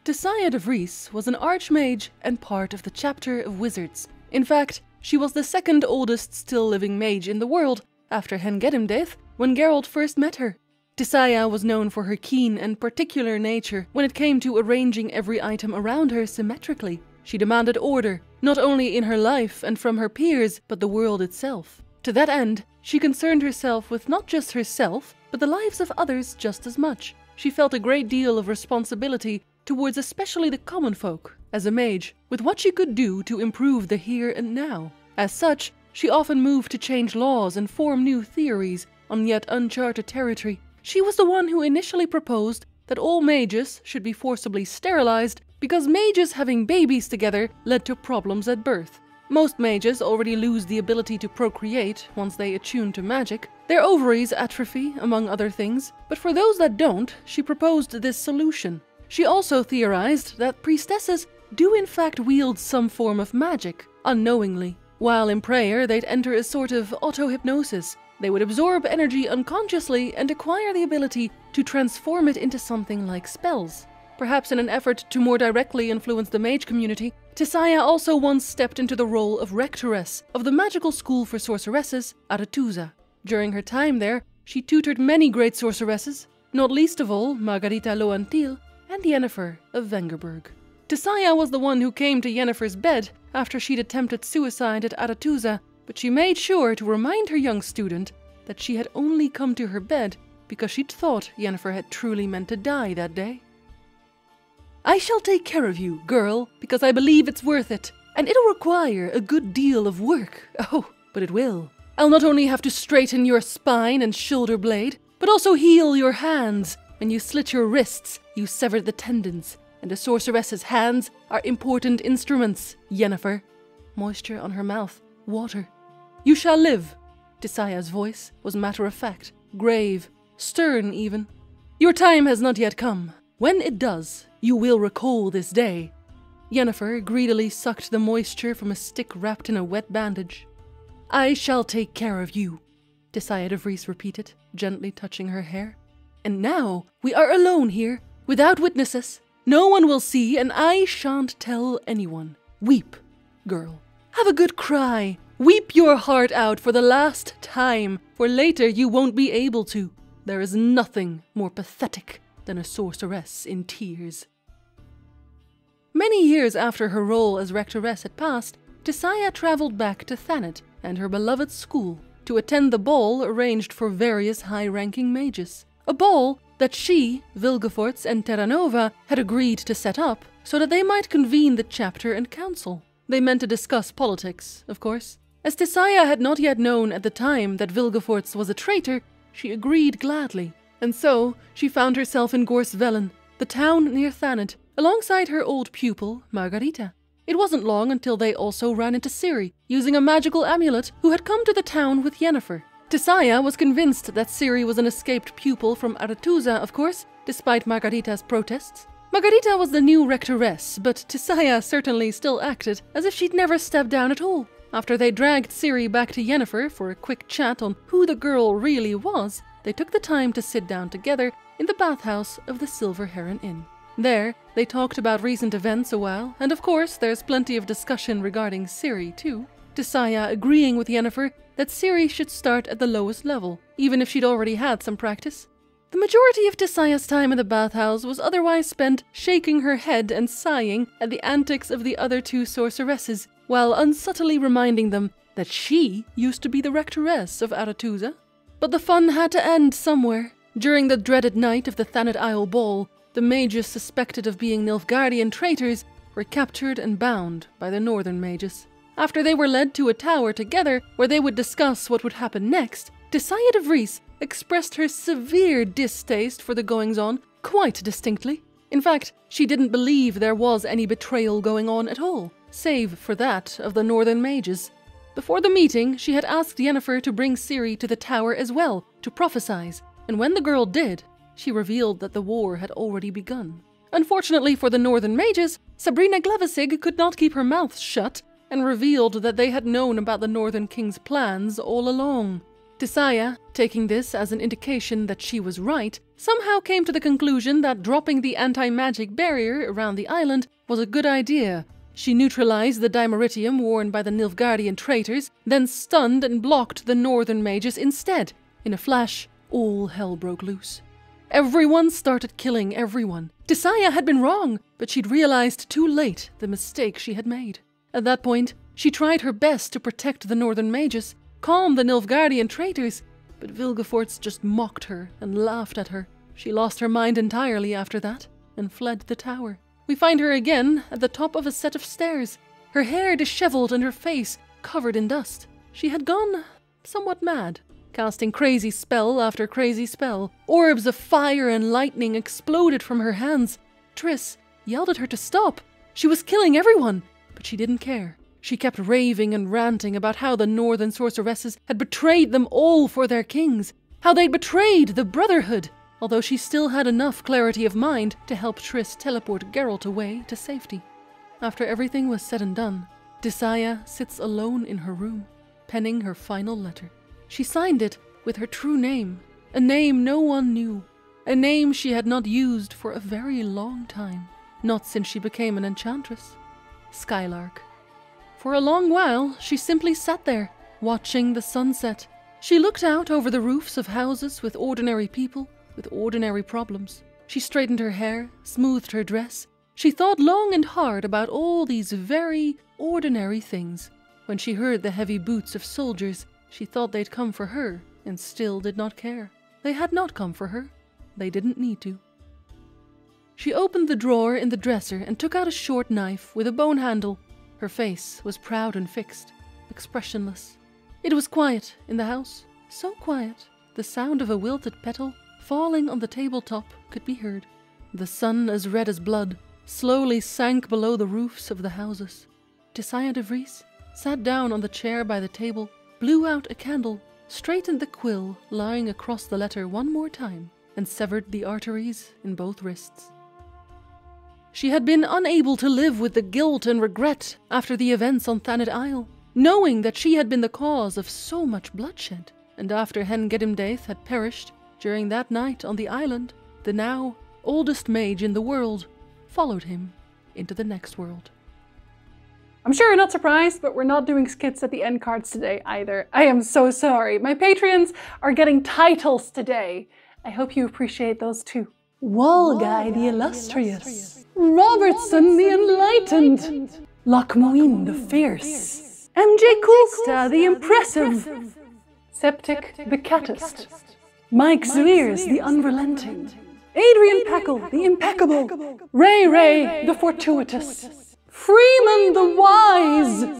Tissaia de Vries was an archmage and part of the chapter of wizards. In fact, she was the second oldest still living mage in the world, after Hengedimdeath, when Geralt first met her. Tissaia was known for her keen and particular nature when it came to arranging every item around her symmetrically. She demanded order, not only in her life and from her peers, but the world itself. To that end, she concerned herself with not just herself, but the lives of others just as much. She felt a great deal of responsibility towards especially the common folk, as a mage, with what she could do to improve the here and now. As such, she often moved to change laws and form new theories on yet uncharted territory. She was the one who initially proposed that all mages should be forcibly sterilized because mages having babies together led to problems at birth. Most mages already lose the ability to procreate once they attune to magic. Their ovaries atrophy, among other things, but for those that don't, she proposed this solution. She also theorized that priestesses do in fact wield some form of magic, unknowingly. While in prayer, they'd enter a sort of auto-hypnosis. They would absorb energy unconsciously and acquire the ability to transform it into something like spells. Perhaps in an effort to more directly influence the mage community, Tissaia also once stepped into the role of rectoress of the magical school for sorceresses, Aretuza. During her time there, she tutored many great sorceresses, not least of all Margarita Loantil and Yennefer of Vengerberg. Tissaia was the one who came to Yennefer's bed after she'd attempted suicide at Aretuza, but she made sure to remind her young student that she had only come to her bed because she'd thought Yennefer had truly meant to die that day. "I shall take care of you, girl, because I believe it's worth it, and it'll require a good deal of work. Oh, but it will. I'll not only have to straighten your spine and shoulder blade, but also heal your hands. When you slit your wrists, you severed the tendons, and a sorceress's hands are important instruments, Yennefer." Moisture on her mouth, water. "You shall live." Tissaia's voice was matter-of-fact, grave, stern even. "Your time has not yet come. When it does, you will recall this day." Yennefer greedily sucked the moisture from a stick wrapped in a wet bandage. "I shall take care of you," Tissaia de Vries repeated, gently touching her hair. "And now we are alone here, without witnesses. No one will see, and I shan't tell anyone. Weep, girl. Have a good cry. Weep your heart out for the last time, for later you won't be able to. There is nothing more pathetic than a sorceress in tears." Many years after her role as rectoress had passed, Tissaia traveled back to Thanet and her beloved school to attend the ball arranged for various high-ranking mages. A ball that she, Vilgefortz, and Terranova had agreed to set up so that they might convene the chapter and council. They meant to discuss politics, of course. As Tissaia had not yet known at the time that Vilgefortz was a traitor, she agreed gladly. And so, she found herself in Gorsvellen, the town near Thanet, alongside her old pupil, Margarita. It wasn't long until they also ran into Ciri, using a magical amulet, who had come to the town with Yennefer. Tissaia was convinced that Ciri was an escaped pupil from Aretuza, of course, despite Margarita's protests. Margarita was the new rectoress, but Tissaia certainly still acted as if she'd never stepped down at all. After they dragged Ciri back to Yennefer for a quick chat on who the girl really was, they took the time to sit down together in the bathhouse of the Silver Heron Inn. There, they talked about recent events a while, and of course there's plenty of discussion regarding Ciri too. Tissaia agreeing with Yennefer that Ciri should start at the lowest level, even if she'd already had some practice. The majority of Tissaia's time in the bathhouse was otherwise spent shaking her head and sighing at the antics of the other two sorceresses, while unsubtly reminding them that she used to be the rectoress of Aretuza. But the fun had to end somewhere. During the dreaded night of the Thanet Isle Ball, the mages suspected of being Nilfgaardian traitors were captured and bound by the northern mages. After they were led to a tower together where they would discuss what would happen next, Tissaia de Vries expressed her severe distaste for the goings-on quite distinctly. In fact, she didn't believe there was any betrayal going on at all, save for that of the northern mages. Before the meeting, she had asked Yennefer to bring Ciri to the tower as well, to prophesize, and when the girl did, she revealed that the war had already begun. Unfortunately for the northern mages, Sabrina Glavesig could not keep her mouth shut, and revealed that they had known about the Northern King's plans all along. Tissaia, taking this as an indication that she was right, somehow came to the conclusion that dropping the anti-magic barrier around the island was a good idea. She neutralized the dimeritium worn by the Nilfgaardian traitors, then stunned and blocked the northern mages instead. In a flash, all hell broke loose. Everyone started killing everyone. Tissaia had been wrong, but she'd realized too late the mistake she had made. At that point, she tried her best to protect the northern mages, calm the Nilfgaardian traitors, but Vilgefortz just mocked her and laughed at her. She lost her mind entirely after that and fled the tower. We find her again at the top of a set of stairs, her hair disheveled and her face covered in dust. She had gone somewhat mad, casting crazy spell after crazy spell. Orbs of fire and lightning exploded from her hands. Triss yelled at her to stop. She was killing everyone, but she didn't care. She kept raving and ranting about how the northern sorceresses had betrayed them all for their kings, how they'd betrayed the Brotherhood, although she still had enough clarity of mind to help Triss teleport Geralt away to safety. After everything was said and done, Tissaia sits alone in her room, penning her final letter. She signed it with her true name, a name no one knew, a name she had not used for a very long time, not since she became an enchantress. Skylark. For a long while, she simply sat there, watching the sunset. She looked out over the roofs of houses with ordinary people, with ordinary problems. She straightened her hair, smoothed her dress. She thought long and hard about all these very ordinary things. When she heard the heavy boots of soldiers, she thought they'd come for her, and still did not care. They had not come for her. They didn't need to. She opened the drawer in the dresser and took out a short knife with a bone handle. Her face was proud and fixed, expressionless. It was quiet in the house, so quiet, the sound of a wilted petal falling on the tabletop could be heard. The sun, as red as blood, slowly sank below the roofs of the houses. Tissaia de Vries sat down on the chair by the table, blew out a candle, straightened the quill lying across the letter one more time, and severed the arteries in both wrists. She had been unable to live with the guilt and regret after the events on Thanet Isle, knowing that she had been the cause of so much bloodshed, and after Hen-Gedimdaith had perished during that night on the island, the now oldest mage in the world followed him into the next world. I'm sure you're not surprised, but we're not doing skits at the end cards today either. I am so sorry. My Patreons are getting titles today. I hope you appreciate those too. Walguy the Illustrious, Robertson the Enlightened, Lochmoin the Fierce, MJ Coolsta the Impressive, Septic the Cattist, Mike Zweers the Unrelenting, Adrian Packle the Impeccable, Ray the Fortuitous, Freeman the Wise,